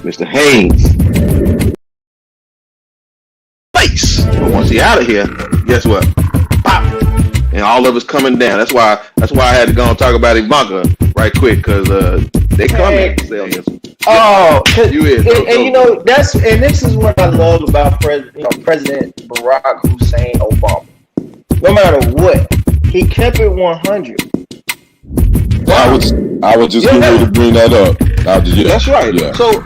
Mr. Haynes. Face. But once he out of here, guess what? Pop. And all of us coming down. That's why I had to go and talk about Ivanka right quick, because they coming. Oh, you is. And this is what I love about President Barack Hussein Obama. No matter what, he kept it 100. I was just going to bring that up. That's right. Yeah. So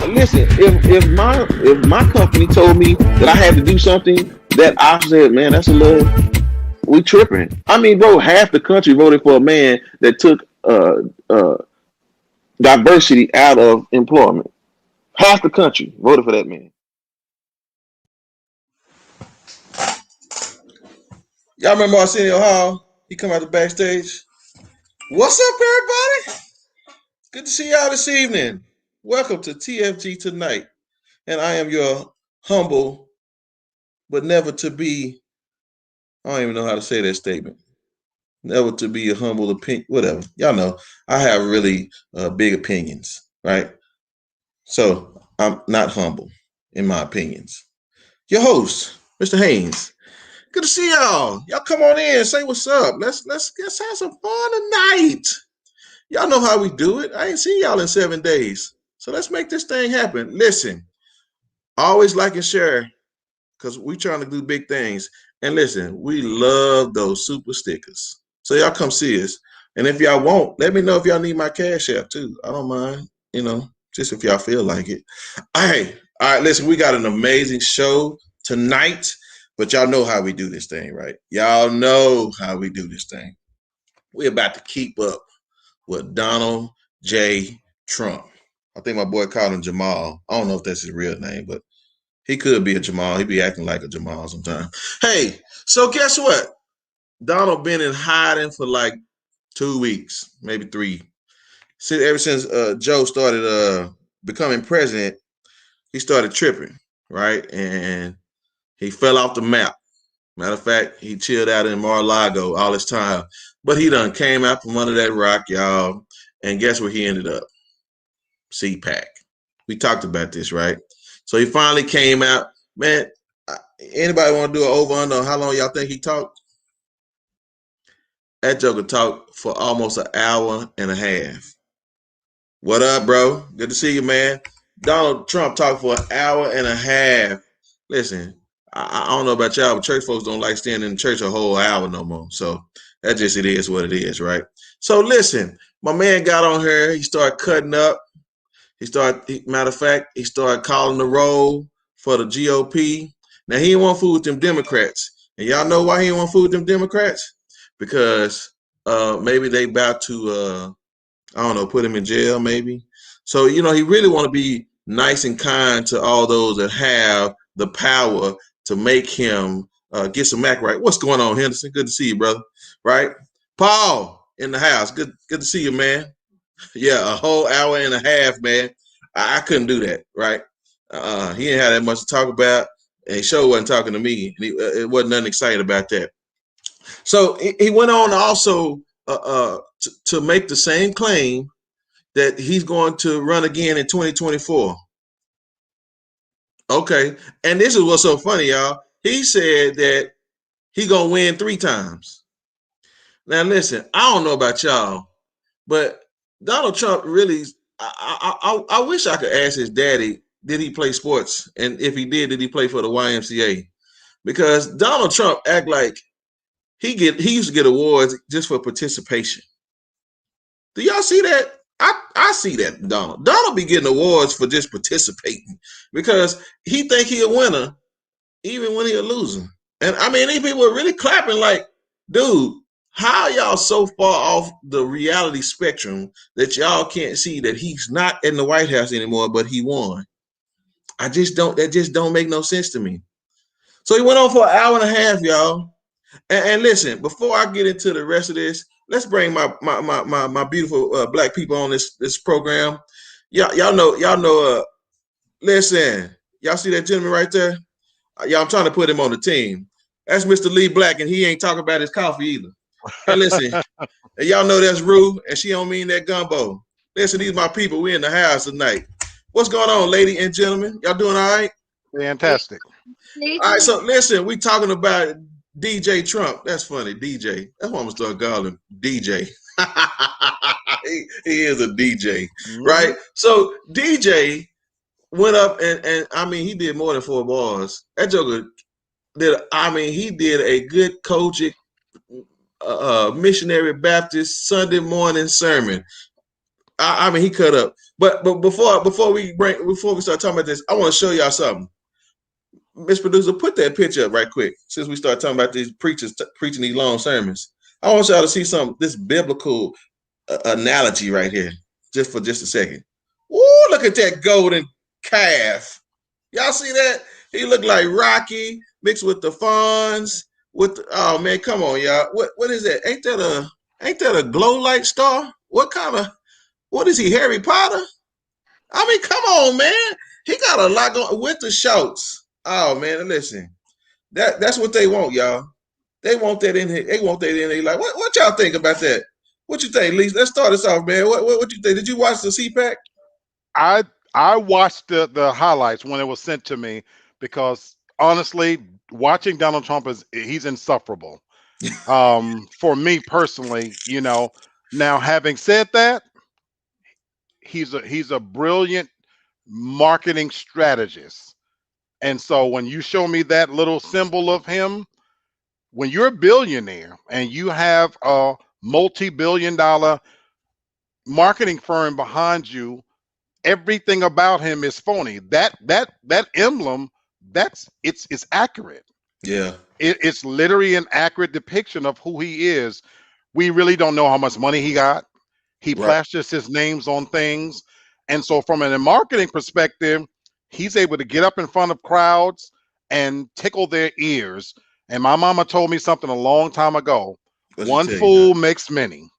listen, if my company told me that I had to do something that I said, man, that's a little, we tripping. I mean, bro, half the country voted for a man that took diversity out of employment. Half the country voted for that man. Y'all remember Arsenio Hall? He come out the backstage. What's up, everybody? Good to see y'all this evening. Welcome to TFG Tonight. And I am your humble, but never to be, I don't even know how to say that statement. Never to be a humble opinion, whatever. Y'all know, I have really big opinions, right? So I'm not humble in my opinions. Your host, Mr. Haynes. Good to see y'all. Y'all come on in, say what's up. Let's have some fun tonight. Y'all know how we do it. I ain't seen y'all in 7 days. So let's make this thing happen. Listen, always like and share, because we trying to do big things. And listen, we love those super stickers. So y'all come see us. And if y'all want, let me know if y'all need my cash app too. I don't mind, just if y'all feel like it. All right, listen, we got an amazing show tonight. But y'all know how we do this thing, right? Y'all know how we do this thing. We're about to keep up with Donald J. Trump. I think my boy called him Jamal. I don't know if that's his real name, but he could be a Jamal. He be acting like a Jamal sometimes. Hey, so guess what? Donald been in hiding for like 2 weeks, maybe 3. Ever since Joe started becoming president, he started tripping, right? And he fell off the map. Matter of fact, he chilled out in Mar-a-Lago all this time. But he done came out from under that rock, y'all. And guess where he ended up? CPAC. We talked about this, right? So he finally came out. Man, anybody want to do an over-under on how long y'all think he talked? That joker talked for almost an hour and a half. What up, bro? Good to see you, man. Donald Trump talked for an hour and a half. Listen, I don't know about y'all, but church folks don't like staying in church a whole hour no more. So that just, it is what it is, right? So listen, my man got on here. He started cutting up. Matter of fact, he started calling the roll for the GOP. Now, he didn't want food with them Democrats. And y'all know why he didn't want food with them Democrats? Because maybe they about to, put him in jail maybe. So, he really want to be nice and kind to all those that have the power to make him get some act right. What's going on, Henderson? Good to see you, brother. Right? Paul in the house. Good to see you, man. Yeah, a whole hour and a half, man. I couldn't do that, right? He didn't have that much to talk about, and he sure wasn't talking to me. It wasn't nothing exciting about that. So he went on also to make the same claim that he's going to run again in 2024. Okay, and this is what's so funny, y'all. He said that he gonna win 3 times. Now listen, I don't know about y'all, but Donald Trump really, I wish I could ask his daddy, did he play sports? And if he did he play for the YMCA? Because Donald Trump act like he used to get awards just for participation. Do y'all see that? I see that Donald be getting awards for just participating because he think he a winner even when he a loser. And I mean, these people are really clapping like, dude, how y'all so far off the reality spectrum that y'all can't see that he's not in the White House anymore, but he won? That just don't make no sense to me. So he went on for an hour and a half, y'all. And listen, before I get into the rest of this, let's bring my beautiful black people on this program. Y'all know. Listen, y'all see that gentleman right there? Y'all, I'm trying to put him on the team. That's Mr. Lee Black, and he ain't talking about his coffee either. And listen, and y'all know that's Rue, and she don't mean that gumbo. Listen, these my people. We in the house tonight. What's going on, ladies and gentlemen? Y'all doing all right? Fantastic. All right, so listen, we talking about DJ Trump. That's funny, DJ. That's why I'm gonna start calling him DJ. he is a DJ, right? So DJ went up and I mean he did more than 4 bars. That Joker did. I mean he did a good Kojic missionary Baptist Sunday morning sermon. I mean he cut up. But before we start talking about this, I want to show y'all something. Miss Producer, put that picture up right quick. Since we start talking about these preachers preaching these long sermons, I want y'all to see this biblical analogy right here, just for a second. Ooh, look at that golden calf. Y'all see that? He looked like Rocky mixed with the Fonz. Oh man, come on, y'all. What is that? Ain't that a glow light star? What is he, Harry Potter? I mean, come on, man. He got a lot going with the shorts. Oh man, listen. That's what they want, y'all. They want that in here. They want that in here. Like, what y'all think about that? What you think, Lee? Let's start us off, man. What you think? Did you watch the CPAC? I watched the highlights when it was sent to me because honestly, watching Donald Trump he's insufferable. For me personally, Now, having said that, he's a brilliant marketing strategist. And so when you show me that little symbol of him, when you're a billionaire and you have a multi-billion-dollar marketing firm behind you, everything about him is phony. That emblem, it's accurate. Yeah. It's literally an accurate depiction of who he is. We really don't know how much money he got. He flashes his names on things. And so from a marketing perspective, he's able to get up in front of crowds and tickle their ears. And my mama told me something a long time ago. One fool makes many.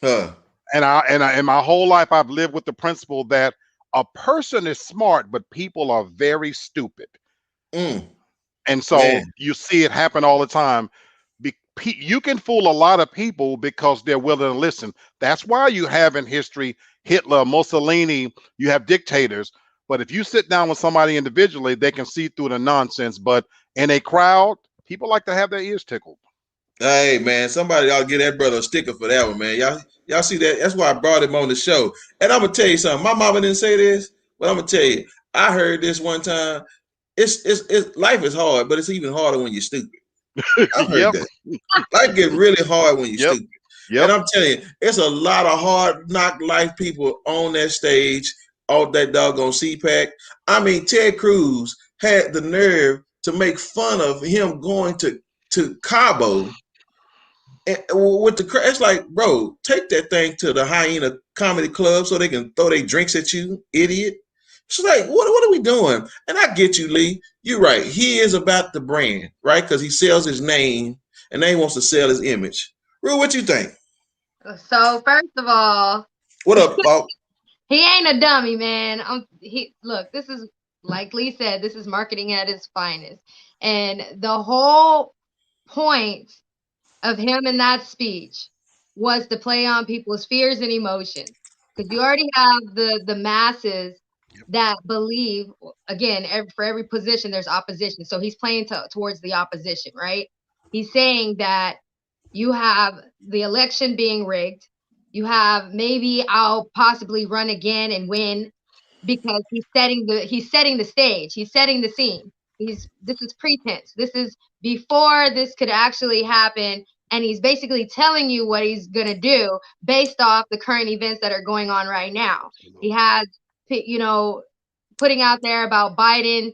Huh. And my whole life I've lived with the principle that a person is smart, but people are very stupid. And so you see it happen all the time. You can fool a lot of people because they're willing to listen. That's why you have in history Hitler, Mussolini, you have dictators. But if you sit down with somebody individually, they can see through the nonsense. But in a crowd, people like to have their ears tickled. Hey, man, somebody ought to give that brother a sticker for that one, man. Y'all see that? That's why I brought him on the show. And I'm going to tell you something. My mama didn't say this, but I'm going to tell you. I heard this one time. It's life is hard, but it's even harder when you're stupid. I heard that. Life get really hard when you're stupid. And I'm telling you, it's a lot of hard knock life people on that stage, on that doggone CPAC. I mean, Ted Cruz had the nerve to make fun of him going to Cabo. And with the it's like, bro, take that thing to the Hyena Comedy Club so they can throw their drinks at you, idiot. It's like, what are we doing? And I get you, Lee. You're right. He is about the brand, right? Because he sells his name, and then he wants to sell his image. Rue, what you think? So first of all, what up, Bob? He ain't a dummy, man. Look, this is like Lee said, this is marketing at its finest, and the whole point of him in that speech was to play on people's fears and emotions, because you already have the masses that believe, again, for every position there's opposition. So he's playing towards the opposition, right? He's saying that you have the election being rigged. You have maybe I'll possibly run again and win, because he's setting the stage. He's setting the scene. This is pretense. This is before this could actually happen. And he's basically telling you what he's going to do based off the current events that are going on right now. He has, putting out there about Biden.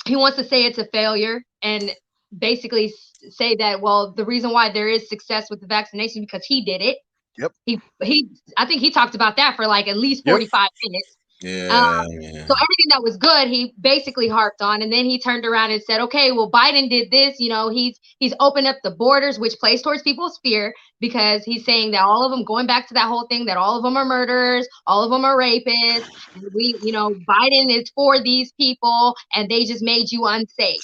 He wants to say it's a failure and basically say that, well, the reason why there is success with the vaccination because he did it. Yep. I think he talked about that for like at least 45 minutes. Yeah. So everything that was good, he basically harped on, and then he turned around and said, okay, well, Biden did this, he's opened up the borders, which plays towards people's fear, because he's saying that all of them, going back to that whole thing, that all of them are murderers, all of them are rapists, and Biden is for these people, and they just made you unsafe.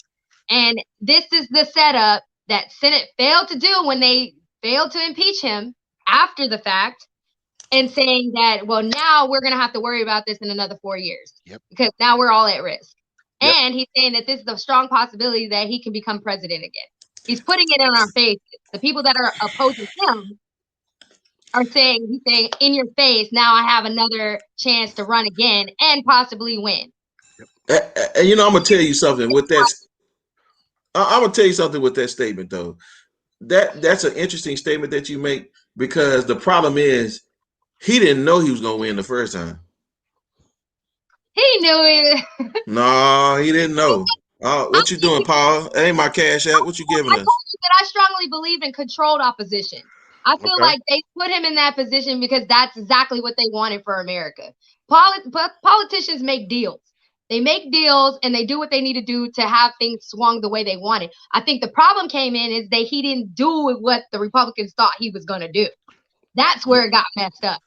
And this is the setup that Senate failed to do when they failed to impeach him after the fact. and saying that, well, now we're going to have to worry about this in another 4 years because now we're all at risk. And he's saying that this is a strong possibility that he can become president again. He's putting it in our faces. The people that are opposing him are saying, he's saying, in your face, now I have another chance to run again and possibly win. And I'm gonna tell you something with that. I'm gonna tell you something with that statement, though. That's an interesting statement that you make, because the problem is he didn't know he was gonna win the first time. He knew it. No, he didn't know. What you doing, Paul? That ain't my cash app. What you giving us? I strongly believe in controlled opposition. I feel like they put him in that position because that's exactly what they wanted for America. Politicians make deals. They make deals and they do what they need to do to have things swung the way they wanted. I think the problem came in is that he didn't do what the Republicans thought he was going to do. That's where it got messed up.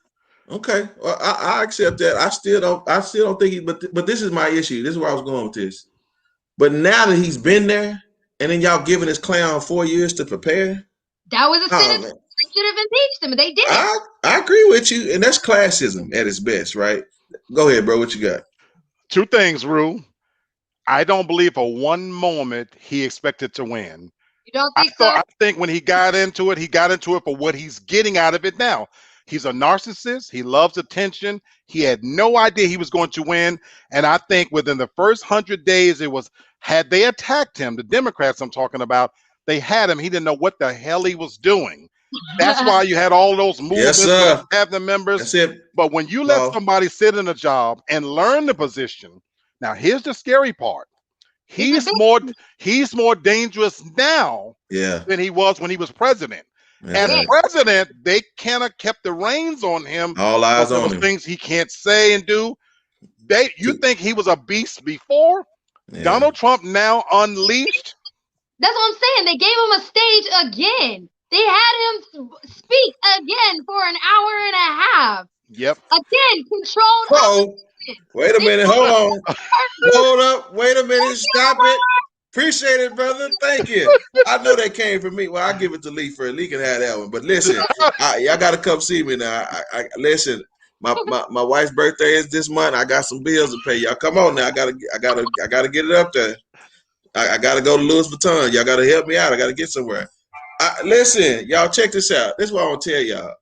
Okay, well, I accept that. I still don't think he. But this is my issue. This is where I was going with this. But now that he's been there, and then y'all giving this clown 4 years to prepare. That was a sentence. They should have impeached him. They didn't. I agree with you, and that's classism at its best, right? Go ahead, bro. What you got? Two things, Rue. I don't believe for one moment he expected to win. You don't think so? I think when he got into it for what he's getting out of it now. He's a narcissist. He loves attention. He had no idea he was going to win. And I think within the first 100 days, had they attacked him, the Democrats I'm talking about, they had him. He didn't know what the hell he was doing. That's why you had all those movements with cabinet members. That's it. But when you let somebody sit in a job and learn the position, now here's the scary part. He's more dangerous now than he was when he was president. As president, they kind of kept the reins on him. All eyes on him. Things he can't say and do. You think he was a beast before? Donald Trump now unleashed. That's what I'm saying. They gave him a stage again. They had him speak again for an hour and a half. Yep. Again, controlled. Wait a minute. Hold on. Hold up. Wait a minute. Stop it. Appreciate it, brother. Thank you. I know that came from me. Well, I give it to Lee for Lee can have that one. But listen, y'all got to come see me now. Listen. My wife's birthday is this month. I got some bills to pay. Y'all come on now. I gotta get it up there. I gotta go to Louis Vuitton. Y'all gotta help me out. I gotta get somewhere. Listen, y'all, check this out. This is what I want to tell y'all.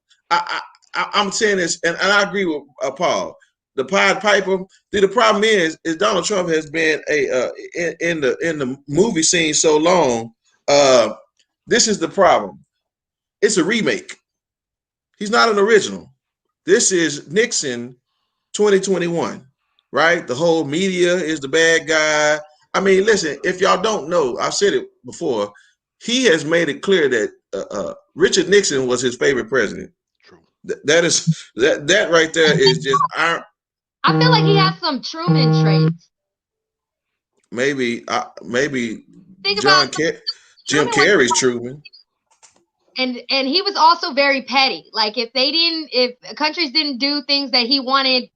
I'm saying this, and I agree with Paul. The Pied Piper. The problem is Donald Trump has been in the movie scene so long. This is the problem. It's a remake. He's not an original. This is Nixon 2021, right? The whole media is the bad guy. I mean, listen, if y'all don't know, I've said it before, he has made it clear that Richard Nixon was his favorite president. True. That right there is just I feel like he has some Truman traits. Maybe Jim Carrey's Truman. And he was also very petty. Like if countries didn't do things that he wanted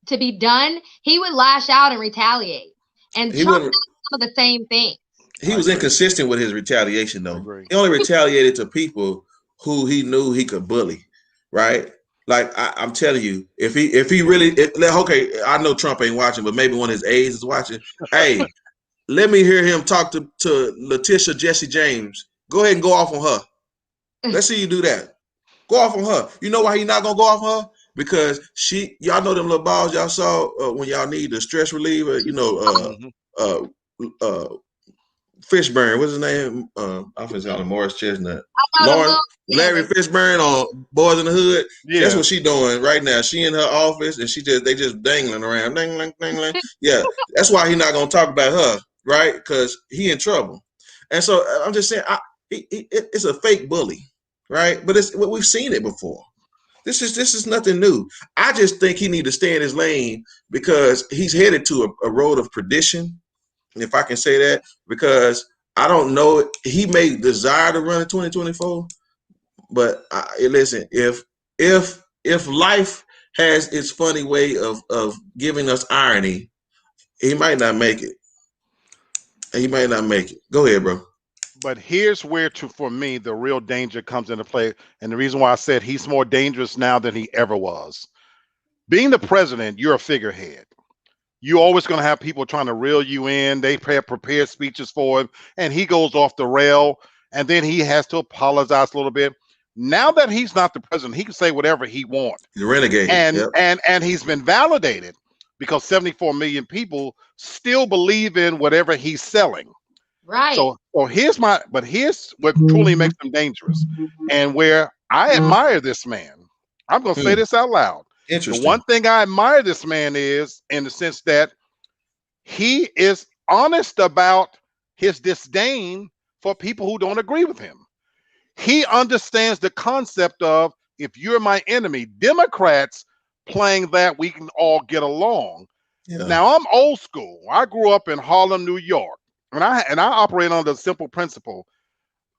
to be done, he would lash out and retaliate. And Trump did some of the same thing. He was inconsistent with his retaliation, though. He only retaliated to people who he knew he could bully, right? Like I'm telling you, if he really okay, I know Trump ain't watching, but maybe one of his aides is watching. Hey, let me hear him talk to Letitia Jesse James. Go ahead and go off on her. Let's see you do that. Go off on her. You know why he not gonna go off on her? Because y'all know them little balls y'all saw when y'all need the stress reliever. You know, Fishburne. What's his name? I forgot call him Morris Chestnut. Larry Fishburne on Boys in the Hood. Yeah. That's what she doing right now. She in her office and they just dangling around. Dangling. Yeah, that's why he not gonna talk about her, right? Because he in trouble. And so I'm just saying, it's a fake bully, right? But we've seen it before. This is nothing new. I just think he need to stay in his lane because he's headed to a road of perdition, if I can say that, because I don't know. He may desire to run in 2024, but listen, if life has its funny way of giving us irony, he might not make it. He might not make it. Go ahead, bro. But here's where, for me, the real danger comes into play, and the reason why I said he's more dangerous now than he ever was. Being the president, you're a figurehead. You're always going to have people trying to reel you in. They prepare speeches for him, and he goes off the rail, and then he has to apologize a little bit. Now that he's not the president, he can say whatever he wants. The renegade. And he's been validated because 74 million people still believe in whatever he's selling. Right. So here's what truly makes him dangerous, and where I admire this man. I'm going to say this out loud. Interesting. The one thing I admire this man is in the sense that he is honest about his disdain for people who don't agree with him. He understands the concept of, if you're my enemy, Democrats playing that we can all get along. Yeah. Now, I'm old school. I grew up in Harlem, New York, and I operate under the simple principle.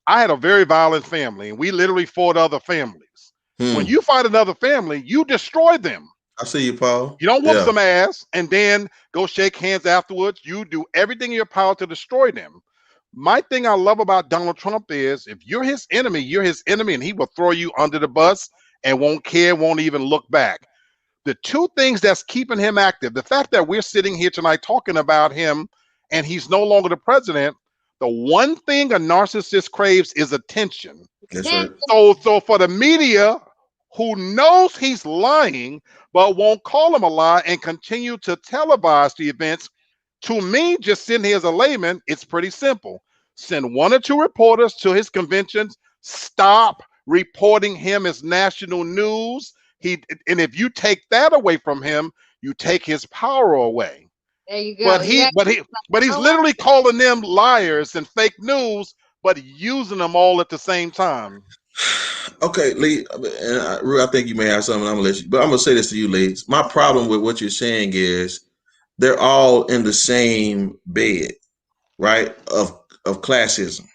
I had a very violent family, and we literally fought other families. When you fight another family, you destroy them. I see you, Paul. You don't whoop some ass and then go shake hands afterwards. You do everything in your power to destroy them. My thing I love about Donald Trump is, if you're his enemy, and he will throw you under the bus and won't care, won't even look back. The two things that's keeping him active, the fact that we're sitting here tonight talking about him and he's no longer the president, the one thing a narcissist craves is attention. That's right. So for the media, who knows he's lying but won't call him a lie and continue to televise the events, to me, just sitting here as a layman, it's pretty simple. Send one or two reporters to his conventions. Stop reporting him as national news. And if you take that away from him, you take his power away. There you go. But he's literally calling them liars and fake news, but using them all at the same time. Okay, Lee, and I think you may have something. I'm gonna let you, but I'm gonna say this to you, Lee. My problem with what you're saying is they're all in the same bed, right? Of classism.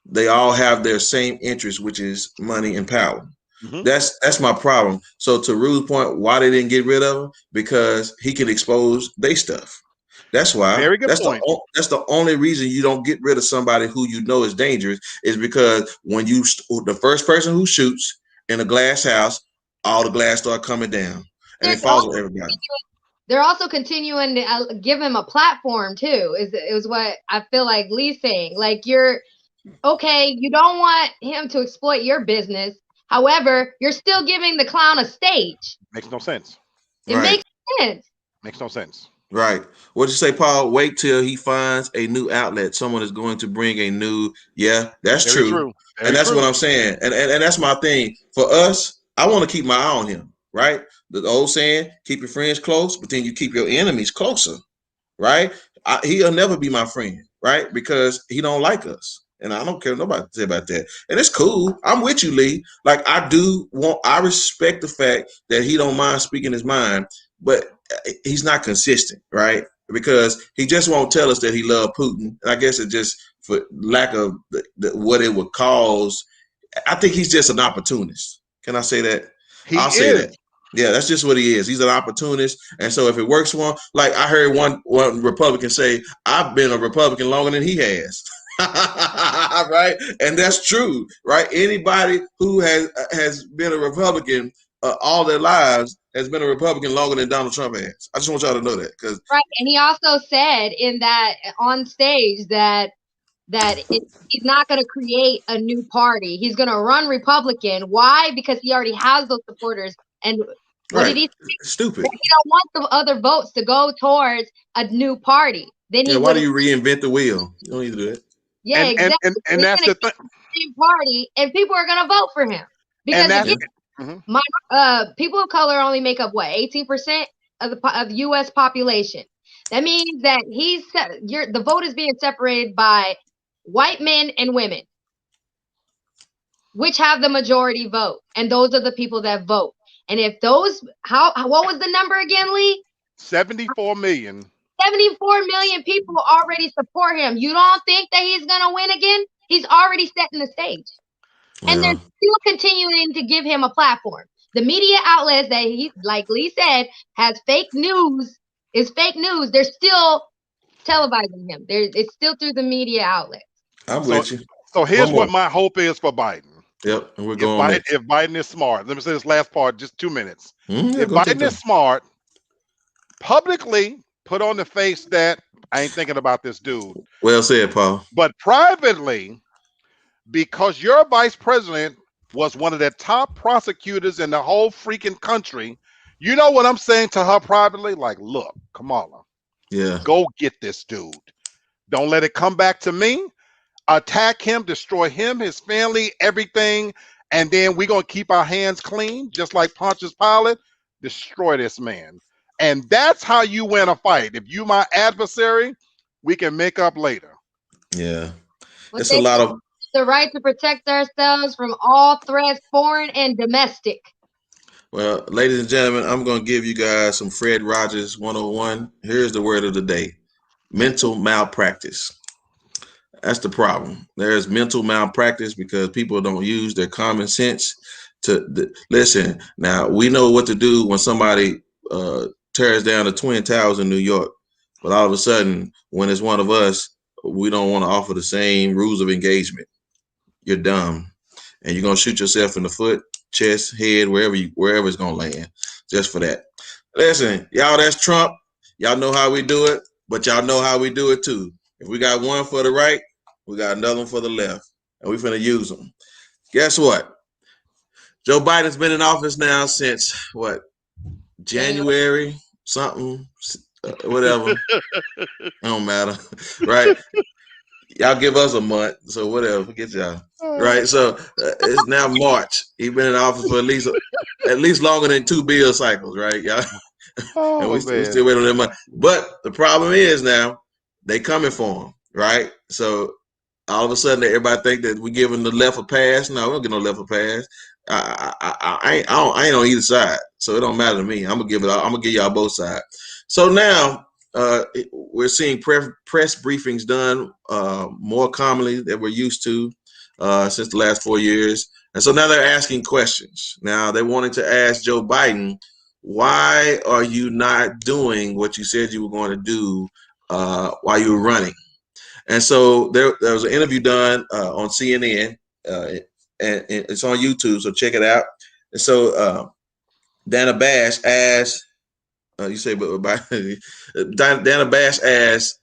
They all have their same interest, which is money and power. Mm-hmm. That's my problem. So to Rue's point, why they didn't get rid of him? Because he can expose their stuff. That's why. Very good point. That's the only reason you don't get rid of somebody who you know is dangerous, is because when the first person who shoots in a glass house, all the glass start coming down, and it falls on everybody. They're also continuing to give him a platform too. Is what I feel like Lee's saying. Like, you're okay. You don't want him to exploit your business. However, you're still giving the clown a stage. Makes no sense. It makes sense. Makes no sense. Right. What'd you say, Paul? Wait till he finds a new outlet. Someone is going to bring a new. Yeah, that's true. And that's what I'm saying. And that's my thing. For us, I want to keep my eye on him. Right. The old saying, keep your friends close, but then you keep your enemies closer. Right. He'll never be my friend. Right. Because he don't like us. And I don't care nobody say about that. And it's cool. I'm with you, Lee. Like, I respect the fact that he don't mind speaking his mind, but he's not consistent, right? Because he just won't tell us that he loved Putin. And I guess it just, for lack of what it would cause, I think he's just an opportunist. Can I say that? I'll say that. Yeah, that's just what he is. He's an opportunist. And so if it works for him, like I heard one Republican say, I've been a Republican longer than he has. Right? And that's true, right? Anybody who has been a Republican all their lives has been a Republican longer than Donald Trump has. I just want y'all to know that. Right. And he also said in that on stage that he's not going to create a new party. He's going to run Republican. Why? Because he already has those supporters. And what did he say? Stupid. He don't want the other votes to go towards a new party. Then why do you reinvent the wheel? You don't need to do that. Yeah, exactly. And that's the thing. Party, and people are going to vote for him because people of color only make up 18% of the U.S. population. That means that the vote is being separated by white men and women, which have the majority vote, and those are the people that vote. And if those, what was the number again, Lee? 74 million. 74 million people already support him. You don't think that he's going to win again? He's already setting the stage. Wow. And they're still continuing to give him a platform. The media outlets that he, like Lee said, has fake news, is fake news. They're still televising him. It's still through the media outlets. I'm with you. So here's One more. what my hope is for Biden. Yep, and we're going next. If Biden is smart, let me say this last part, just 2 minutes. Yeah, If Biden is smart, publicly put on the face that I ain't thinking about this dude. Well said, Paul. But privately, because your vice president was one of the top prosecutors in the whole freaking country, you know what I'm saying to her privately? Like, look, Kamala, Yeah. go get this dude. Don't let it come back to me. Attack him, destroy him, his family, everything, and then we're going to keep our hands clean, just like Pontius Pilate. Destroy this man. And that's how you win a fight. If you my adversary, we can make up later. Yeah. What It's they a lot of the right to protect ourselves from all threats, foreign and domestic. Well, ladies and gentlemen, I'm going to give you guys some Fred Rogers 101. Here's the word of the day: mental malpractice. That's the problem. There's mental malpractice because people don't use their common sense to listen. Now, we know what to do when somebody tears down the Twin Towers in New York, but all of a sudden, when it's one of us, we don't want to offer the same rules of engagement. You're dumb, and you're gonna shoot yourself in the foot, chest, head, wherever it's gonna land, just for that. Listen, y'all, that's Trump. Y'all know how we do it, but y'all know how we do it too. If we got one for the right, we got another one for the left, and we finna use them. Guess what? Joe Biden's been in office now since what? January something, whatever. It don't matter, right? Y'all give us a month, so whatever. Forget y'all. Right, so it's now March. He's been in office for at least longer than 2 bill cycles, right, y'all? And we still waiting on that money. But the problem is now they coming for him, right? So all of a sudden everybody think that we giving the left a pass. No, we don't get no left a pass. I ain't on either side, so it don't matter to me. I'm gonna give y'all both sides. So now we're seeing press briefings done more commonly than we're used to since the last 4 years. And so now they're asking questions. Now they're wanting to ask Joe Biden, why are you not doing what you said you were going to do while you were running? And so there was an interview done on CNN, and it's on YouTube, so check it out. And so Dana Bash asked, Dana Bash asked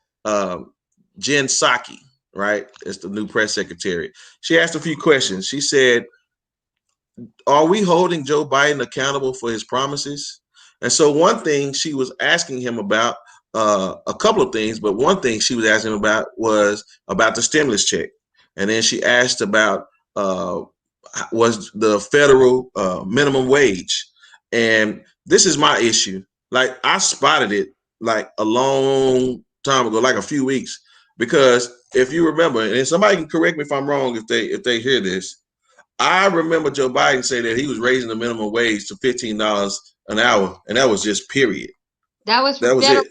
Jen Psaki, right? It's the new press secretary. She asked a few questions. She said, are we holding Joe Biden accountable for his promises? And so one thing she was asking him about, a couple of things, but one thing she was asking him about was about the stimulus check. And then she asked about was the federal minimum wage. And this is my issue. Like, I spotted it like a long time ago, like a few weeks, because if you remember, and somebody can correct me if I'm wrong if they hear this, I remember Joe Biden say that he was raising the minimum wage to $15 an hour, and that was just period. That was it.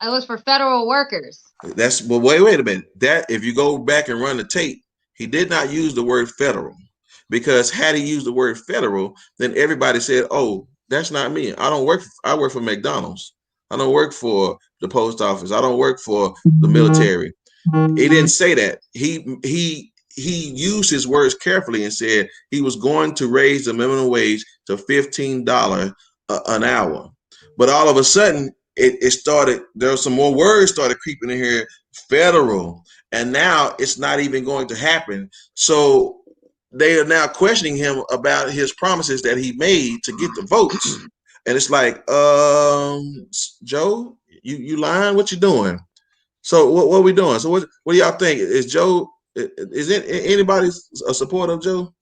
That was for federal workers. Well, wait a minute. That, if you go back and run the tape, he did not use the word federal, because had he used the word federal, then everybody said, "Oh, that's not me. I work for McDonald's. I don't work for the post office. I don't work for the military." He didn't say that. He used his words carefully and said he was going to raise the minimum wage to $15 an hour. But all of a sudden, it started, there were some more words started creeping in here, federal, and now it's not even going to happen. So they are now questioning him about his promises that he made to get the votes. And it's like, Joe, you lying? What you doing? So what are we doing? So what do y'all think? Is anybody a supporter of Joe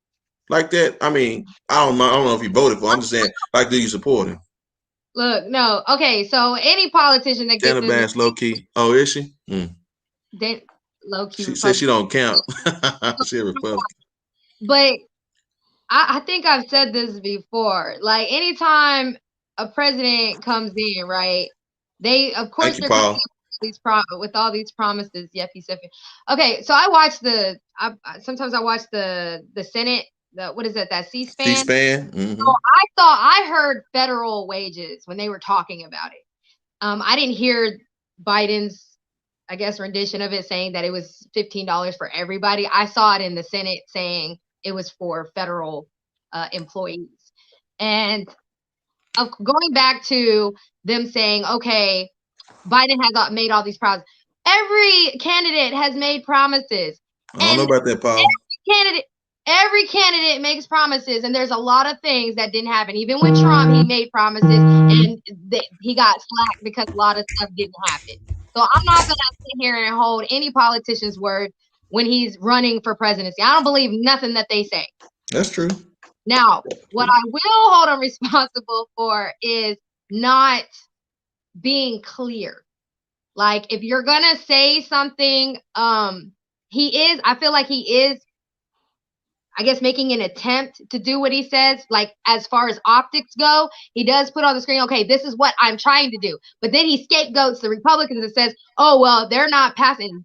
like that? I mean, I don't know if you voted for him. I'm just saying, like, do you support him? Look, no. Okay, so any politician that gets Dana Bash, low key. Oh, is she? Low key. She said she don't count. She a Republican. But I think I've said this before. Like, anytime a president comes in, right? They, of course, they're coming with all these promises. Yippee. Okay, so I watch sometimes I watch the Senate. What is it? That C-SPAN. C-SPAN. Mm-hmm. So I heard federal wages when they were talking about it. I didn't hear Biden's I guess, rendition of it saying that it was $15 for everybody. I saw it in the Senate saying it was for federal employees. And going back to them saying, okay, Biden has made all these promises. Every candidate has made promises. I don't know about that, Paul. Every candidate makes promises, and there's a lot of things that didn't happen. Even with Trump, he made promises, and he got slack because a lot of stuff didn't happen. So I'm not going to sit here and hold any politician's word when he's running for presidency. I don't believe nothing that they say. That's true. Now, what I will hold him responsible for is not being clear. Like, if you're going to say something, I feel like he is, I guess, making an attempt to do what he says. Like, as far as optics go, he does put on the screen, okay, this is what I'm trying to do. But then he scapegoats the Republicans and says, oh, well, they're not passing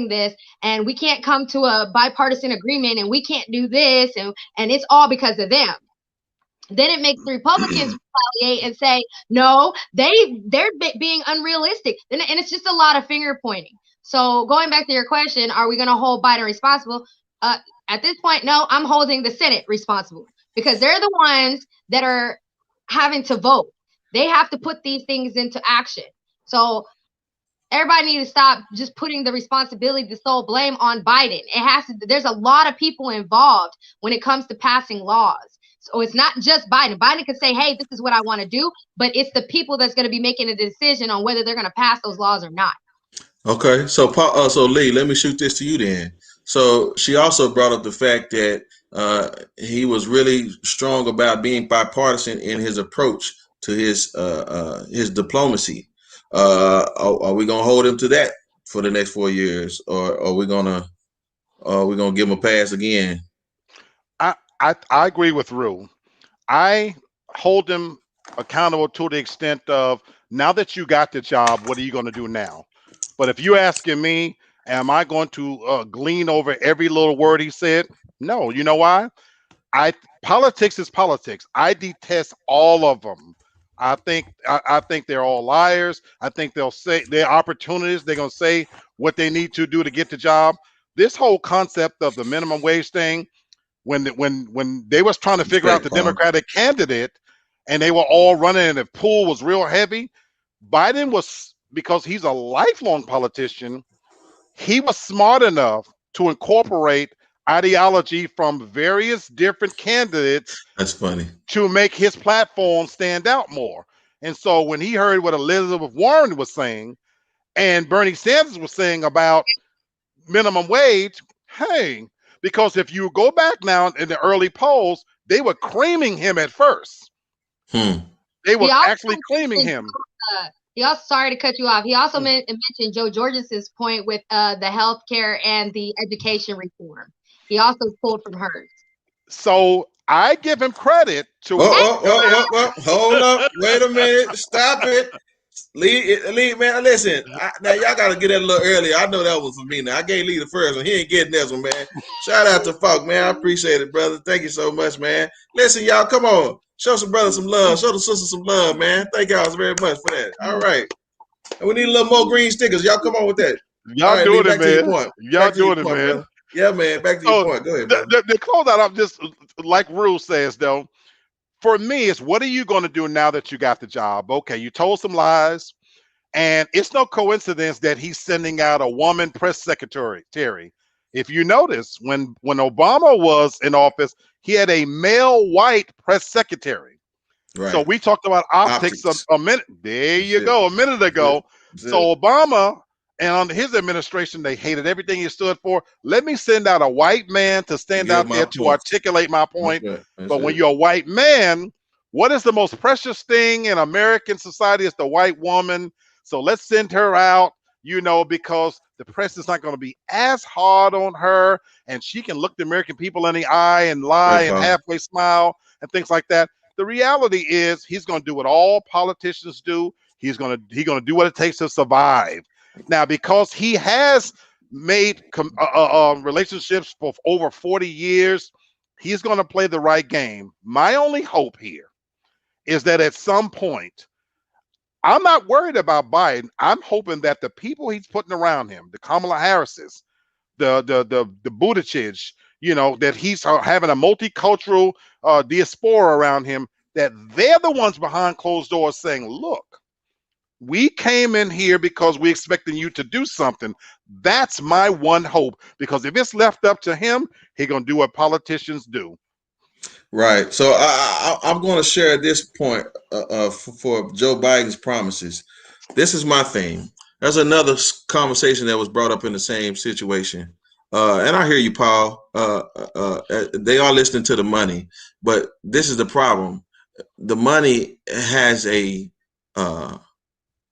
this, and we can't come to a bipartisan agreement, and we can't do this, and it's all because of them. Then it makes the Republicans retaliate and say, no, they're being unrealistic. And it's just a lot of finger pointing. So going back to your question, are we going to hold Biden responsible? At this point, no, I'm holding the Senate responsible because they're the ones that are having to vote. They have to put these things into action. So everybody needs to stop just putting the responsibility, the sole blame on Biden. There's a lot of people involved when it comes to passing laws. So it's not just Biden. Biden can say, hey, this is what I want to do, but it's the people that's going to be making a decision on whether they're going to pass those laws or not. Okay, so so Lee, let me shoot this to you then. So she also brought up the fact that he was really strong about being bipartisan in his approach to his diplomacy. Are we gonna hold him to that for the next 4 years, or are we gonna give him a pass again? I agree with Rue. I hold him accountable to the extent of, now that you got the job, what are you going to do now? But if you're asking me, am I going to glean over every little word he said? No. You know why? Politics is politics. I detest all of them. I think they're all liars. I think they'll say they're opportunists. They're going to say what they need to do to get the job. This whole concept of the minimum wage thing, when they was trying to figure out the Democratic candidate and they were all running and the pool was real heavy, Biden was, because he's a lifelong politician, he was smart enough to incorporate ideology from various different candidates. That's funny. To make his platform stand out more. And so when he heard what Elizabeth Warren was saying and Bernie Sanders was saying about minimum wage, hey, because if you go back now in the early polls, they were creaming him at first. They were actually claiming him. He also, sorry to cut you off, he also mentioned Joe Georges's point with the healthcare and the education reform. He also pulled from hers. So I give him credit to. Hold up, wait a minute, stop it. Lee, man, listen. Now y'all gotta get that a little earlier. I know that was for me. Now I gave Lee the first one. He ain't getting this one, man. Shout out to Falk, man. I appreciate it, brother. Thank you so much, man. Listen, y'all, come on. Show some brothers some love. Show the sisters some love, man. Thank y'all very much for that. All right. And we need a little more green stickers. Y'all come on with that. Y'all right, doing Lee, it, man. Y'all doing it, man. Brother. Yeah, man. Back to your point. Go ahead, brother. The close out, I'm just like Rue says, though. For me, it's what are you going to do now that you got the job? Okay, you told some lies. And it's no coincidence that he's sending out a woman press secretary. If you notice, when Obama was in office, he had a male white press secretary. Right. So we talked about optics. A minute. There you go. A minute ago. So Obama and under his administration, they hated everything he stood for. Let me send out a white man to stand out there to articulate my point. But when you're a white man, what is the most precious thing in American society? Is the white woman. So let's send her out, because the press is not going to be as hard on her, and she can look the American people in the eye and lie and halfway smile and things like that. The reality is he's going to do what all politicians do. He's going to do what it takes to survive. Now, because he has made relationships for over 40 years, he's going to play the right game. My only hope here is that at some point, I'm not worried about Biden. I'm hoping that the people he's putting around him, the Kamala Harris's, the Buttigieg, that he's having a multicultural diaspora around him, that they're the ones behind closed doors saying, look, we came in here because we expecting you to do something. That's my one hope, because if it's left up to him, he's going to do what politicians do. Right. So I'm going to share this point for Joe Biden's promises. This is my thing. There's another conversation that was brought up in the same situation. And I hear you, Paul. They are listening to the money, but this is the problem. The money has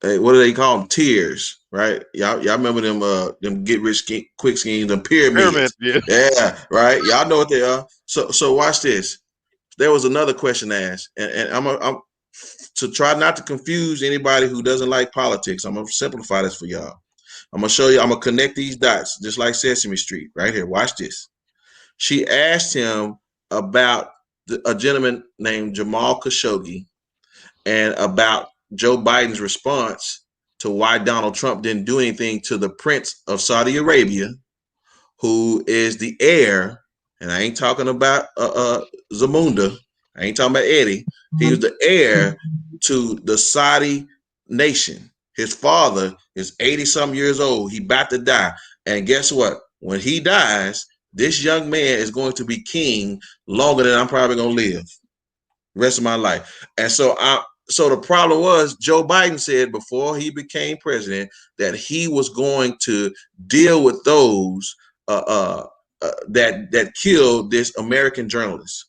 what do they call them? Tiers, right? Y'all remember them get rich quick schemes, them pyramids. Yeah. Yeah, right. Y'all know what they are. So watch this. There was another question asked, and I'm to try not to confuse anybody who doesn't like politics. I'm gonna simplify this for y'all. I'm gonna show you. I'm gonna connect these dots, just like Sesame Street, right here. Watch this. She asked him about a gentleman named Jamal Khashoggi and about Joe Biden's response to why Donald Trump didn't do anything to the Prince of Saudi Arabia, who is the heir. And I ain't talking about Zamunda. I ain't talking about Eddie. He was the heir to the Saudi nation. His father is 80-some years old. He about to die. And guess what? When he dies, this young man is going to be king longer than I'm probably going to live the rest of my life. And so the problem was, Joe Biden said before he became president that he was going to deal with those that killed this American journalist.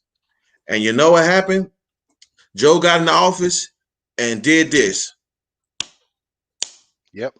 And you know what happened? Joe got in the office and did this. Yep.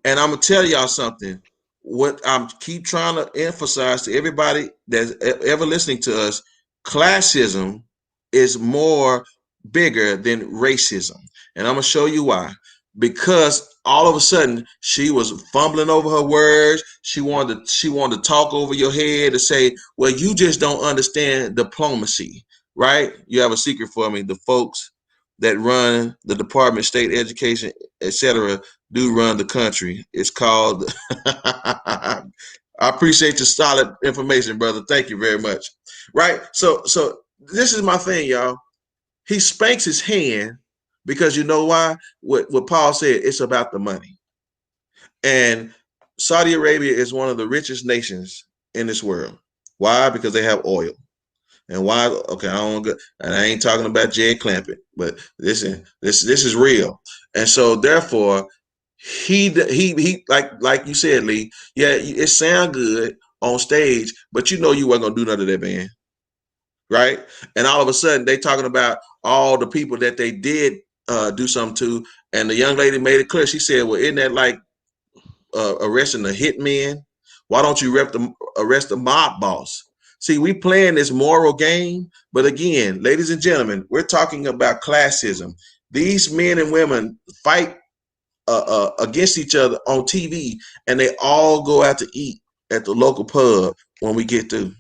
And I'm gonna tell y'all something. What I'm keep trying to emphasize to everybody that's ever listening to us, classism is more bigger than racism. And I'm gonna show you why. Because all of a sudden she was fumbling over her words. She wanted to talk over your head to say, well, you just don't understand diplomacy, right? You have a secret for me. The folks that run the Department of State Education, etc., do run the country. It's called I appreciate your solid information, brother. Thank you very much. Right? So this is my thing, y'all. He spanks his hand because you know why? What Paul said, it's about the money. And Saudi Arabia is one of the richest nations in this world. Why? Because they have oil. And why? Okay, I ain't talking about Jed Clampett, but this is real. And so therefore, he like you said, Lee. Yeah, it sound good on stage, but you know you weren't gonna do none of that, man. Right? And all of a sudden, they talking about all the people that they did do something to, and the young lady made it clear. She said, "Well, isn't that like arresting a hitman? Why don't you arrest the mob boss?" See, we playing this moral game, but again, ladies and gentlemen, we're talking about classism. These men and women fight against each other on TV, and they all go out to eat at the local pub when we get through.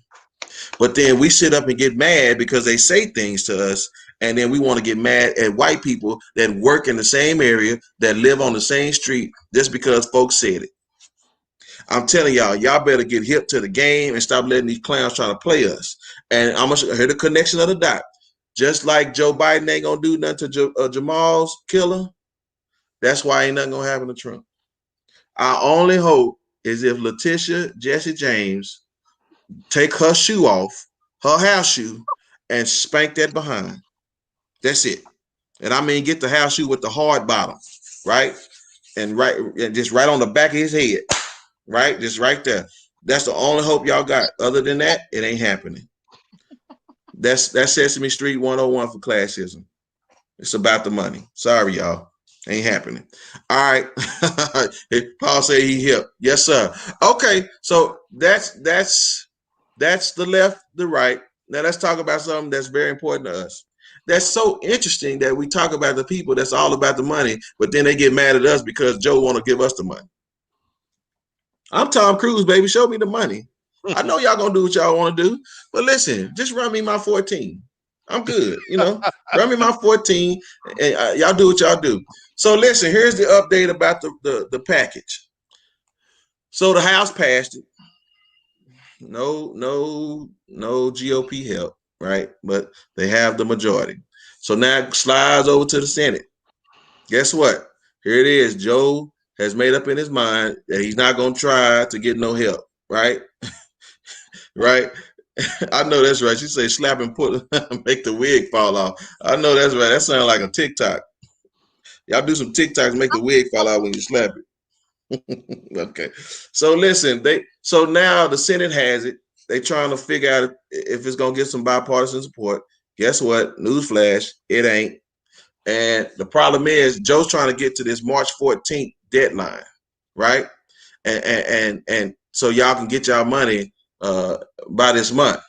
But then we sit up and get mad because they say things to us, and then we want to get mad at white people that work in the same area, that live on the same street, just because folks said it. I'm telling y'all better get hip to the game and stop letting these clowns try to play us. And I'm gonna hear the connection of the dot. Just like Joe Biden ain't gonna do nothing to Jamal's killer, that's why ain't nothing gonna happen to Trump. Our only hope is if Letitia Jesse James take her shoe off, her house shoe, and spank that behind. That's it. And I mean, get the house shoe with the hard bottom, right? And just right on the back of his head. Right? Just right there. That's the only hope y'all got. Other than that, it ain't happening. That's Sesame Street 101 for classism. It's about the money. Sorry, y'all. Ain't happening. All right. Paul said he hip. Yes, sir. Okay. So that's the left, the right. Now let's talk about something that's very important to us. That's so interesting that we talk about the people that's all about the money, but then they get mad at us because Joe want to give us the money. I'm Tom Cruise, baby. Show me the money. I know y'all gonna do what y'all want to do, but listen, just run me my 14. I'm good. You know, run me my 14, and y'all do what y'all do. So listen, here's the update about the package. So the House passed it. No GOP help, right? But they have the majority. So now it slides over to the Senate. Guess what? Here it is. Joe has made up in his mind that he's not going to try to get no help, right? Right? I know that's right. She say slap and put, make the wig fall off. I know that's right. That sounds like a TikTok. Y'all do some TikToks, make the wig fall out when you slap it. Okay. So listen, so now the Senate has it. They trying to figure out if it's gonna get some bipartisan support. Guess what? Newsflash, it ain't. And the problem is Joe's trying to get to this March 14th deadline, right? And so y'all can get y'all money by this month.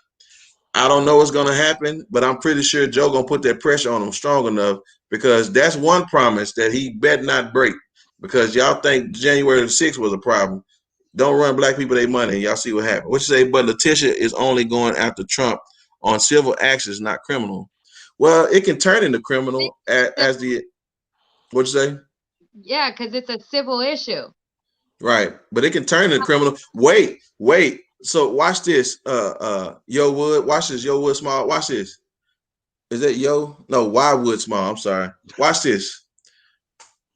I don't know what's gonna happen, but I'm pretty sure Joe gonna put that pressure on him strong enough, because that's one promise that he better not break. Because y'all think January the 6th was a problem. Don't run black people their money. Y'all see what happened. What you say? But Letitia is only going after Trump on civil actions, not criminal. Well, it can turn into criminal as the, what you say? Yeah, because it's a civil issue. Right, but it can turn into criminal. Wait. So watch this. Yo Wood, watch this. Yo Wood Small, watch this. Is that Yo? No, Y Wood Small. I'm sorry. Watch this.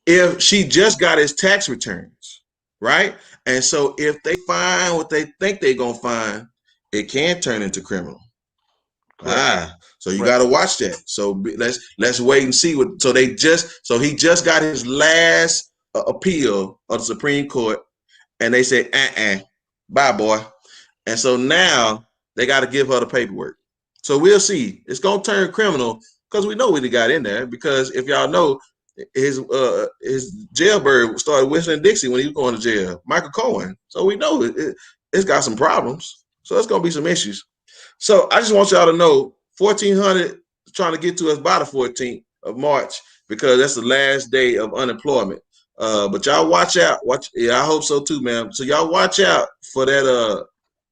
If she just got his tax returns, right? And so if they find what they think they're gonna find, it can turn into criminal. So you got to watch that. So let's wait and see what. So he just got his last appeal of the Supreme Court, and they said, bye, boy. And so now they got to give her the paperwork. So we'll see. It's gonna turn criminal because we know what he got in there. Because if y'all know, his jailbird started whistling Dixie when he was going to jail, Michael Cohen. So we know it's got some problems. So it's gonna be some issues. So I just want y'all to know 1,400 is trying to get to us by the 14th of March, because that's the last day of unemployment. But y'all watch out. I hope so too, man. So y'all watch out for that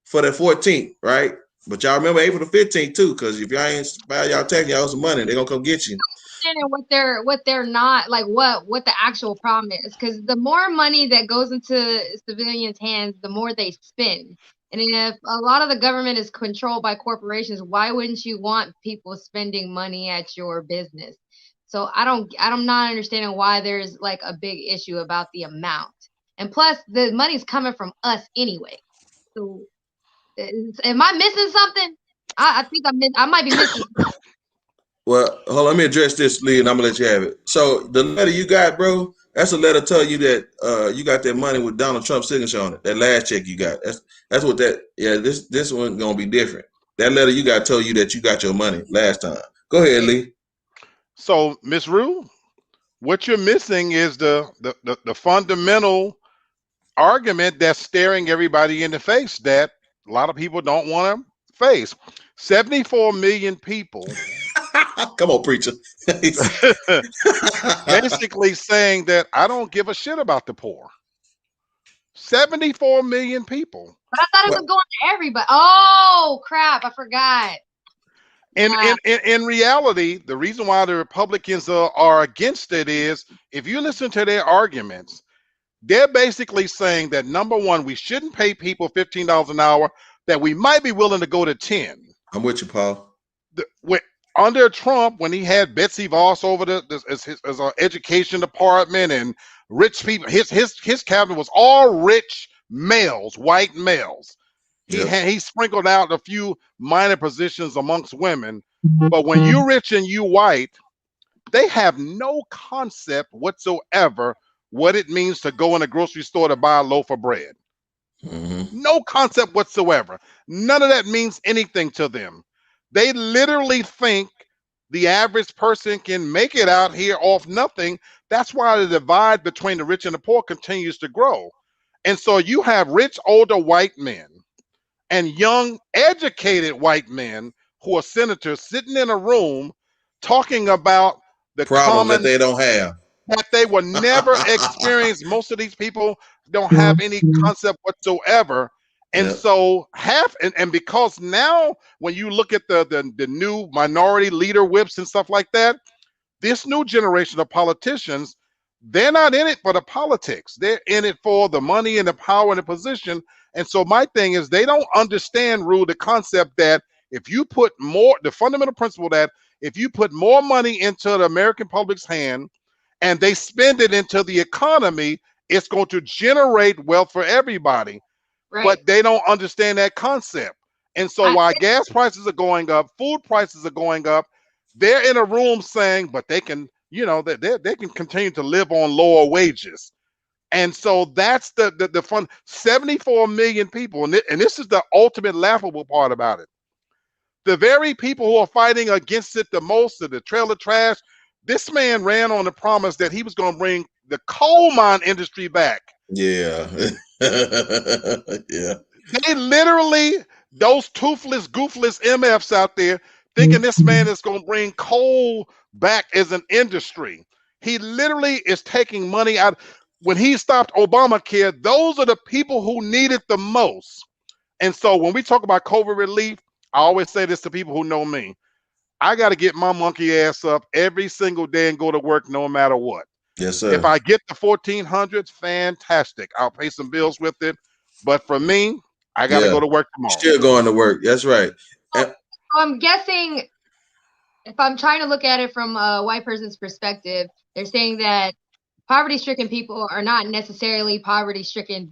14th, right? But y'all remember April the 15th too, because if y'all ain't file y'all tax, y'all owe some money, they're gonna come get you. What they're not, like what the actual problem is, because the more money that goes into civilians' hands, the more they spend. And if a lot of the government is controlled by corporations, why wouldn't you want people spending money at your business? So I'm not understanding why there's like a big issue about the amount. And plus, the money's coming from us anyway. So, am I missing something? I think I might be missing something. Well, hold on, let me address this, Lee, and I'm gonna let you have it. So the letter you got, bro, that's a letter telling you that you got that money with Donald Trump's signature on it. That last check you got. That's what that. Yeah, this one gonna be different. That letter you got told you that you got your money last time. Go ahead, Lee. So, Miss Rue, what you're missing is the fundamental argument that's staring everybody in the face that a lot of people don't want to face. 74 million people. Come on, preacher. Basically saying that I don't give a shit about the poor. 74 million people. But I thought it was going to everybody. Oh, crap. I forgot. In reality, the reason why the Republicans are against it is, if you listen to their arguments, they're basically saying that, number one, we shouldn't pay people $15 an hour, that we might be willing to go to 10. I'm with you, Paul. Under Trump, when he had Betsy Voss over as our education department and rich people, his cabinet was all rich males, white males. He sprinkled out a few minor positions amongst women, but when you rich and you white, they have no concept whatsoever what it means to go in a grocery store to buy a loaf of bread. No concept whatsoever. None of that means anything to them. They literally think the average person can make it out here off nothing. That's why the divide between the rich and the poor continues to grow. And so you have rich, older white men and young, educated white men who are senators sitting in a room talking about the problems that they don't have, that they will never experience. Most of these people don't have any concept whatsoever. And so and because now when you look at the new minority leader whips and stuff like that, this new generation of politicians, they're not in it for the politics. They're in it for the money and the power and the position. And so my thing is they don't understand, Rue, the concept that if you put more, the fundamental principle that if you put more money into the American public's hand and they spend it into the economy, it's going to generate wealth for everybody. Right. But they don't understand that concept. And so while gas prices are going up, food prices are going up, they're in a room saying, but they can, you know, they can continue to live on lower wages. And so that's the fun. 74 million people, and this is the ultimate laughable part about it. The very people who are fighting against it the most, the trailer trash, this man ran on the promise that he was going to bring the coal mine industry back. Yeah. Yeah. They literally, those toothless, goofless MFs out there, thinking this man is going to bring coal back as an industry. He literally is taking money out. When he stopped Obamacare, those are the people who need it the most. And so when we talk about COVID relief, I always say this to people who know me. I got to get my monkey ass up every single day and go to work no matter what. Yes, sir. If I get the 1,400s, fantastic. I'll pay some bills with it. But for me, I got to go to work tomorrow. Still going to work. That's right. I'm guessing, if I'm trying to look at it from a white person's perspective, they're saying that poverty-stricken people are not necessarily poverty-stricken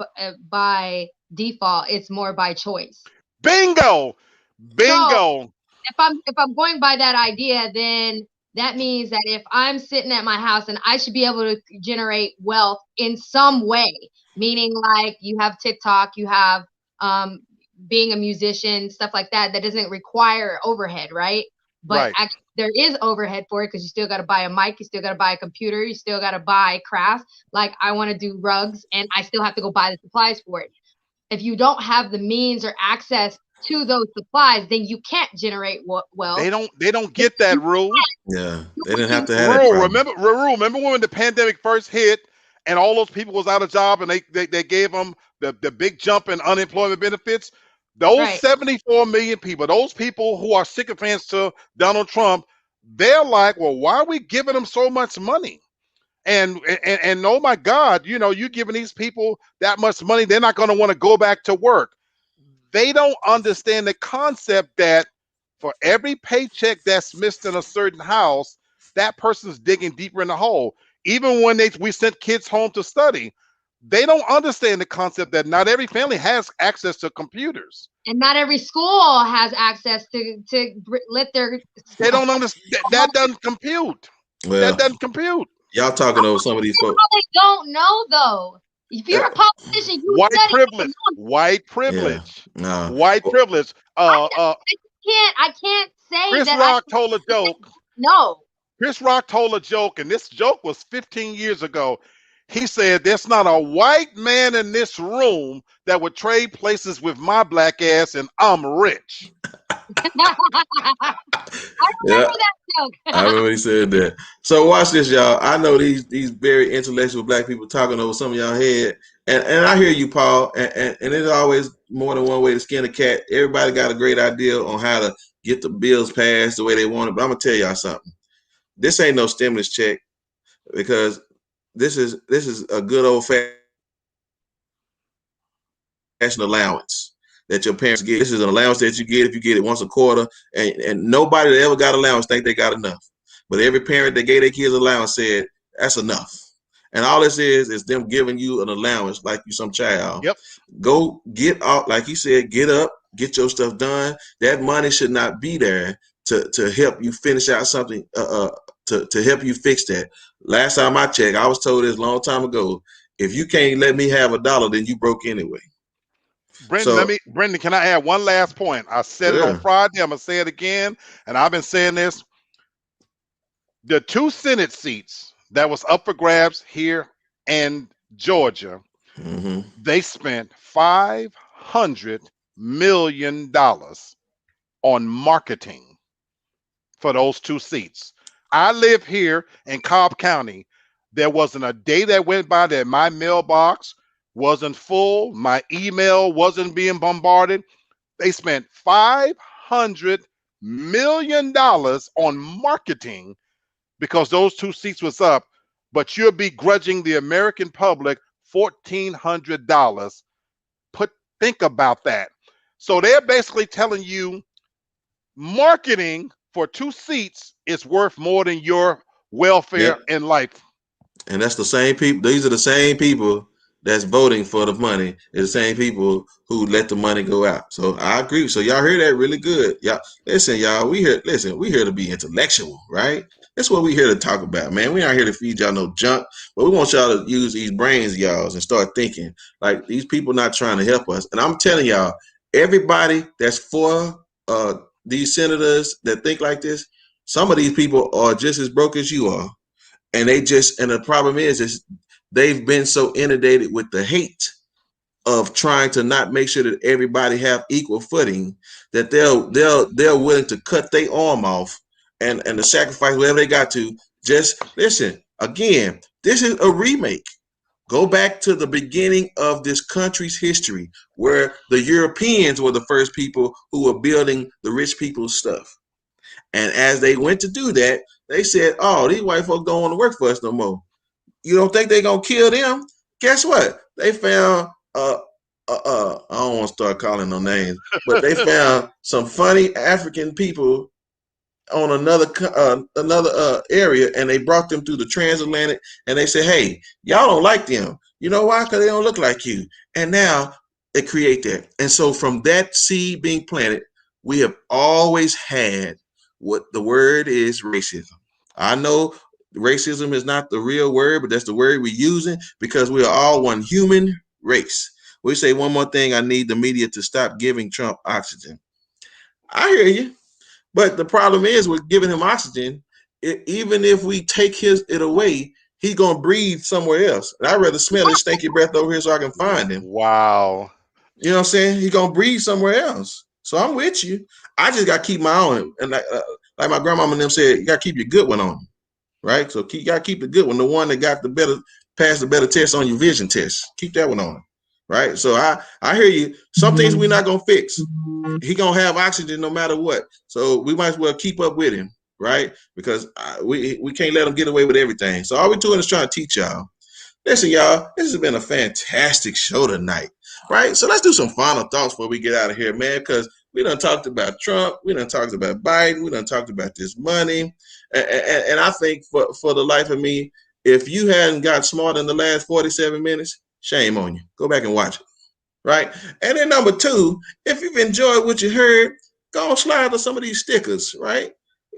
by default. It's more by choice. Bingo. So if I'm going by that idea, then that means that if I'm sitting at my house and I should be able to generate wealth in some way, meaning like you have TikTok, you have being a musician, stuff like that, that doesn't require overhead, right? But actually, there is overhead for it because you still got to buy a mic, you still got to buy a computer, you still got to buy crafts. Like I want to do rugs and I still have to go buy the supplies for it. If you don't have the means or access to those supplies, then you can't generate wealth. They don't get that, Rule. Yeah, they didn't have to have that. Remember when the pandemic first hit and all those people was out of job and they gave them the big jump in unemployment benefits? Those 74 million people, those people who are sycophants to Donald Trump, they're like, well, why are we giving them so much money? And oh my God, you know, you're giving these people that much money, they're not going to want to go back to work. They don't understand the concept that for every paycheck that's missed in a certain house, that person's digging deeper in the hole. Even when we sent kids home to study, they don't understand the concept that not every family has access to computers. And not every school has access to let their... They don't understand. That doesn't compute. Well, that doesn't compute. Y'all talking over some of these folks. They don't know, though. If you're a politician, you white privilege. White privilege. Yeah. No. White privilege. I can't say Chris that Rock told a joke. No. Chris Rock told a joke, and this joke was 15 years ago. He said, there's not a white man in this room that would trade places with my black ass, and I'm rich. I remember that joke. I remember he said that. So watch this, y'all. I know these very intellectual black people talking over some of y'all head, and I hear you, Paul. And there's always more than one way to skin a cat. Everybody got a great idea on how to get the bills passed the way they want it. But I'm gonna tell y'all something. This ain't no stimulus check, because this is a good old fashioned allowance that your parents get. This is an allowance that you get if you get it once a quarter, and nobody that ever got allowance think they got enough. But every parent that gave their kids allowance said that's enough. And all this is them giving you an allowance like you some child. Yep. Go get out, like he said, get up, get your stuff done. That money should not be there to help you finish out something, to help you fix that. Last time I checked, I was told this a long time ago, if you can't let me have $1, then you broke anyway. Brenton, Brenton, can I add one last point? I said it on Friday. I'm going to say it again. And I've been saying this. The 2 Senate seats that was up for grabs here in Georgia, they spent $500 million on marketing for those 2 seats. I live here in Cobb County. There wasn't a day that went by that my mailbox wasn't full. My email wasn't being bombarded. They spent $500 million on marketing because those 2 seats was up, but you're begrudging the American public $1,400. Think about that. So they're basically telling you marketing for 2 seats is worth more than your welfare in life. And that's the same people. These are the same people that's voting for the money. It's the same people who let the money go out. So I agree. So y'all hear that really good. Y'all listen, y'all. We here to be intellectual, right? That's what we here to talk about, man. We aren't here to feed y'all no junk, but we want y'all to use these brains of y'all and start thinking. Like, these people not trying to help us. And I'm telling y'all, everybody that's for these senators that think like this, some of these people are just as broke as you are. And the problem is they've been so inundated with the hate of trying to not make sure that everybody have equal footing that they're willing to cut their arm off and to sacrifice whatever they got to. Just listen, again, this is a remake. Go back to the beginning of this country's history, where the Europeans were the first people who were building the rich people's stuff. And as they went to do that, they said, oh, these white folks don't want to work for us no more. You don't think they're going to kill them? Guess what? They found, I don't want to start calling no names, but they found some funny African people on another area, and they brought them through the transatlantic, and they said, hey, y'all don't like them. You know why? Because they don't look like you. And now they create that. And so from that seed being planted, we have always had what the word is racism. I know racism is not the real word, but that's the word we're using because we are all one human race. We say one more thing, I need the media to stop giving Trump oxygen. I hear you. But the problem is with giving him oxygen, even if we take it away, he's going to breathe somewhere else. And I'd rather smell his stinky breath over here so I can find him. Wow. You know what I'm saying? He's going to breathe somewhere else. So I'm with you. I just got to keep my own. And like my grandmama and them said, you got to keep your good one on, right? So you got to keep the good one, the one that got passed the better test on your vision test. Keep that one on, right? So I hear you. Some things we're not going to fix. He going to have oxygen no matter what. So we might as well keep up with him, right? Because we can't let him get away with everything. So all we're doing is trying to teach y'all. Listen, y'all, this has been a fantastic show tonight, right? So let's do some final thoughts before we get out of here, man, because we done talked about Trump. We done talked about Biden. We done talked about this money. And I think for the life of me, if you hadn't got smart in the last 47 minutes, shame on you. Go back and watch it, right? And then number two, if you've enjoyed what you heard, go and slide on some of these stickers, right?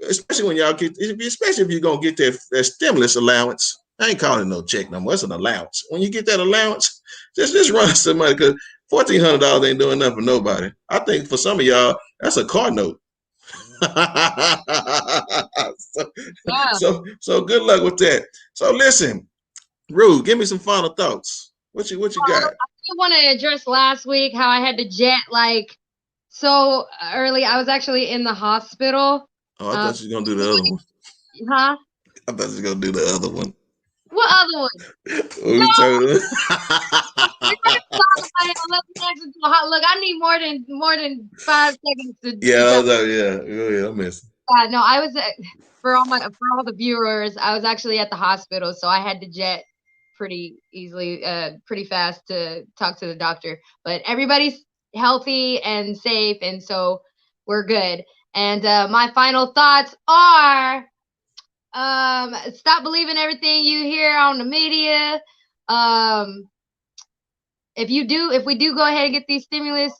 Especially when y'all especially if you're going to get that stimulus allowance. I ain't calling it no check no more. It's an allowance. When you get that allowance, just run some money because $1,400 ain't doing nothing for nobody. I think for some of y'all, that's a car note. So good luck with that. So listen, Rue, give me some final thoughts. What you got? I want to address last week how I had to jet like so early. I was actually in the hospital. Oh, I thought you were gonna do the other one. Huh? I thought you were gonna do the other one. What other one? Look, I need more than 5 seconds to. Yeah, I'm missing. No, I was for all the viewers. I was actually at the hospital, so I had to jet pretty easily, pretty fast to talk to the doctor. But everybody's healthy and safe, and so we're good. And my final thoughts are. Stop believing everything you hear on the media. If we do go ahead and get these stimulus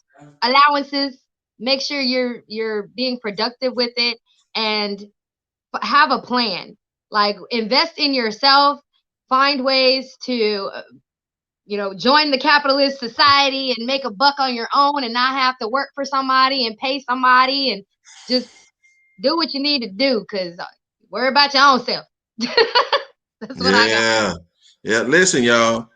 allowances, make sure you're being productive with it and have a plan. Like, invest in yourself, find ways to join the capitalist society and make a buck on your own and not have to work for somebody and pay somebody, and just do what you need to do, because worry about your own self. That's what I got. Yeah. Listen, y'all.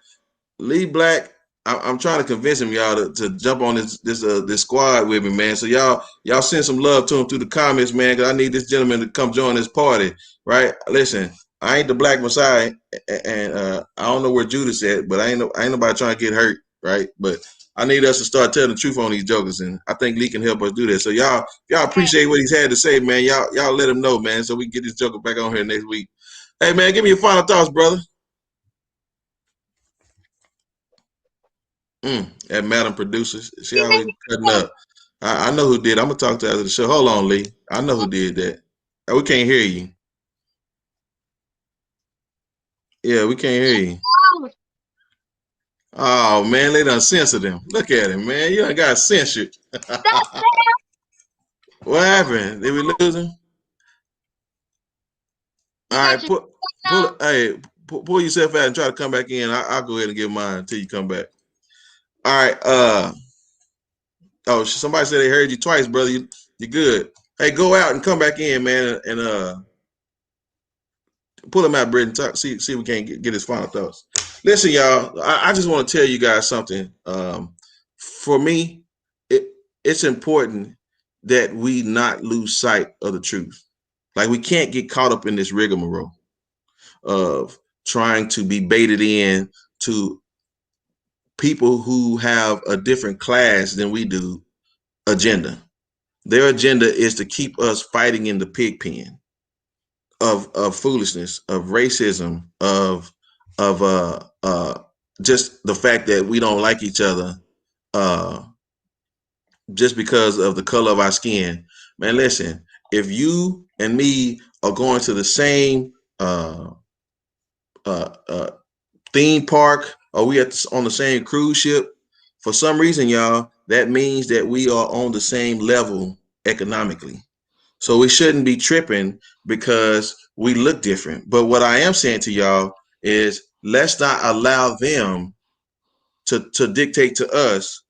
Lee Black, I'm trying to convince him, y'all, to jump on this squad with me, man. So y'all send some love to him through the comments, man, because I need this gentleman to come join this party, right? Listen, I ain't the Black Messiah, and I don't know where Judas at, but I ain't nobody trying to get hurt, right? But I need us to start telling the truth on these jokers, and I think Lee can help us do that. So y'all appreciate what he's had to say, man. Y'all let him know, man, so we can get this joker back on here next week. Hey, man, give me your final thoughts, brother. That Madam Producers, she always cutting up. I know who did. I'm gonna talk to her after the show. Hold on, Lee. I know who did that. We can't hear you. Yeah, we can't hear you. Oh man, they done censored him. Look at him, man. You done got censored. What happened? Did we lose him? All right, pull yourself out and try to come back in. I'll go ahead and give mine until you come back. All right. Oh, somebody said they heard you twice, brother. You're good. Hey, go out and come back in, man, and pull him out, Brenton. See if we can't get his final thoughts. Listen, y'all. I just want to tell you guys something. For me, it's important that we not lose sight of the truth. Like, we can't get caught up in this rigmarole of trying to be baited in to people who have a different class than we do agenda. Their agenda is to keep us fighting in the pig pen of foolishness, of racism, of just the fact that we don't like each other just because of the color of our skin. Man, listen, if you and me are going to the same theme park, or we on the same cruise ship, for some reason, y'all, that means that we are on the same level economically. So we shouldn't be tripping because we look different. But what I am saying to y'all is, let's not allow them to dictate to us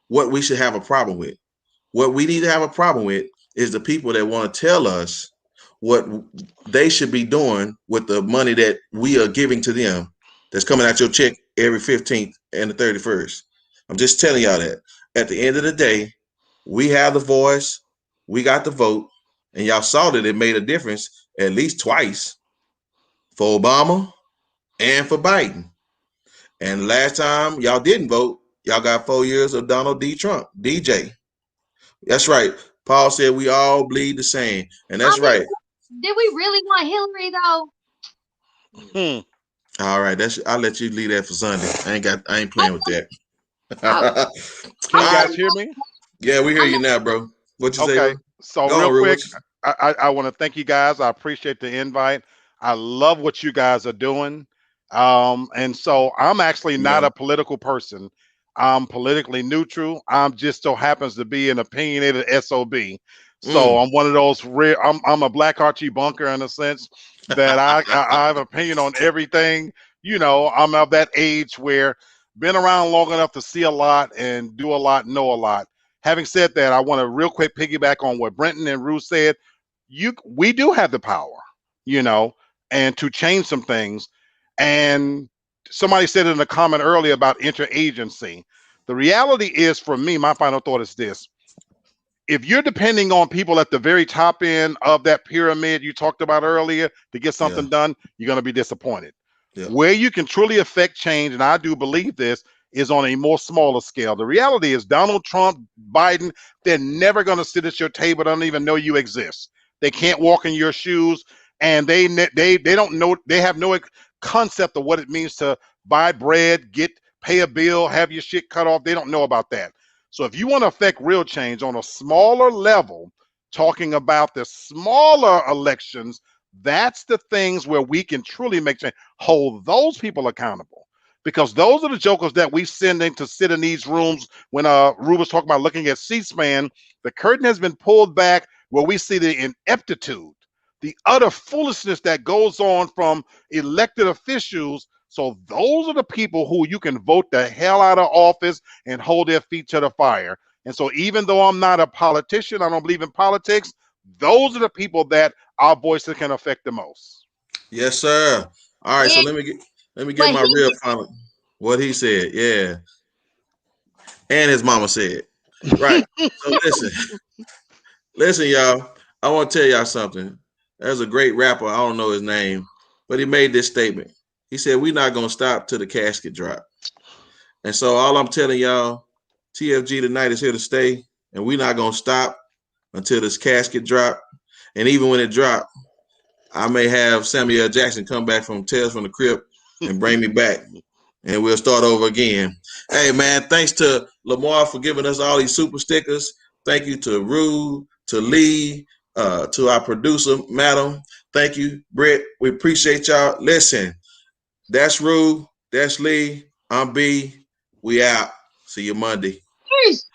what we should have a problem with. What we need to have a problem with is the people that want to tell us what they should be doing with the money that we are giving to them, that's coming out your check every 15th and the 31st. I'm just telling y'all that. At the end of the day, we have the voice, we got the vote, and y'all saw that it made a difference at least twice for Obama and for Biden. And last time y'all didn't vote, y'all got 4 years of Donald D. Trump, DJ. That's right. Paul said we all bleed the same, and that's right. Did we really want Hillary though? All right, I'll let you leave that for Sunday. I ain't playing with that. Can you guys hear me? Yeah, we hear you now, bro. What you say? Okay, so Go real on, quick, I want to thank you guys. I appreciate the invite. I love what you guys are doing. And so I'm actually not a political person. I'm politically neutral. I'm just so happens to be an opinionated SOB. So I'm one of those rare. I'm a Black Archie Bunker in a sense that I have opinion on everything. You know, I'm of that age where been around long enough to see a lot and do a lot, know a lot. Having said that, I want to real quick piggyback on what Brenton and Ruth said. We do have the power, you know, and to change some things. And somebody said in a comment earlier about interagency. The reality is, for me, my final thought is this. If you're depending on people at the very top end of that pyramid you talked about earlier to get something done, you're going to be disappointed. Where you can truly affect change, and I do believe this, is on a more smaller scale. The reality is Donald Trump, Biden, they're never going to sit at your table. They don't even know you exist. They can't walk in your shoes, and they don't know. They have no concept of what it means to buy bread, pay a bill, have your shit cut off. They don't know about that. So if you want to affect real change on a smaller level, talking about the smaller elections, that's the things where we can truly make change. Hold those people accountable, because those are the jokers that we send in to sit in these rooms. When Rube was talking about looking at C-SPAN, the curtain has been pulled back where we see the ineptitude, the utter foolishness that goes on from elected officials. So those are the people who you can vote the hell out of office and hold their feet to the fire. And so even though I'm not a politician, I don't believe in politics, those are the people that our voices can affect the most. Yes, sir. All right, so let me get my real final. What he said, yeah. And his mama said. Right. So listen, y'all. I want to tell y'all something. There's a great rapper, I don't know his name, but he made this statement. He said, "We're not gonna stop till the casket drop." And so all I'm telling y'all, TFG tonight is here to stay, and we're not gonna stop until this casket drop. And even when it drop, I may have Samuel Jackson come back from Tales from the Crypt and bring me back, and we'll start over again. Hey man, thanks to Lamar for giving us all these super stickers. Thank you to Rue, to Lee, to our producer, Madam. Thank you, Brett. We appreciate y'all. Listen, that's Rue, that's Lee, I'm B. We out. See you Monday. Peace.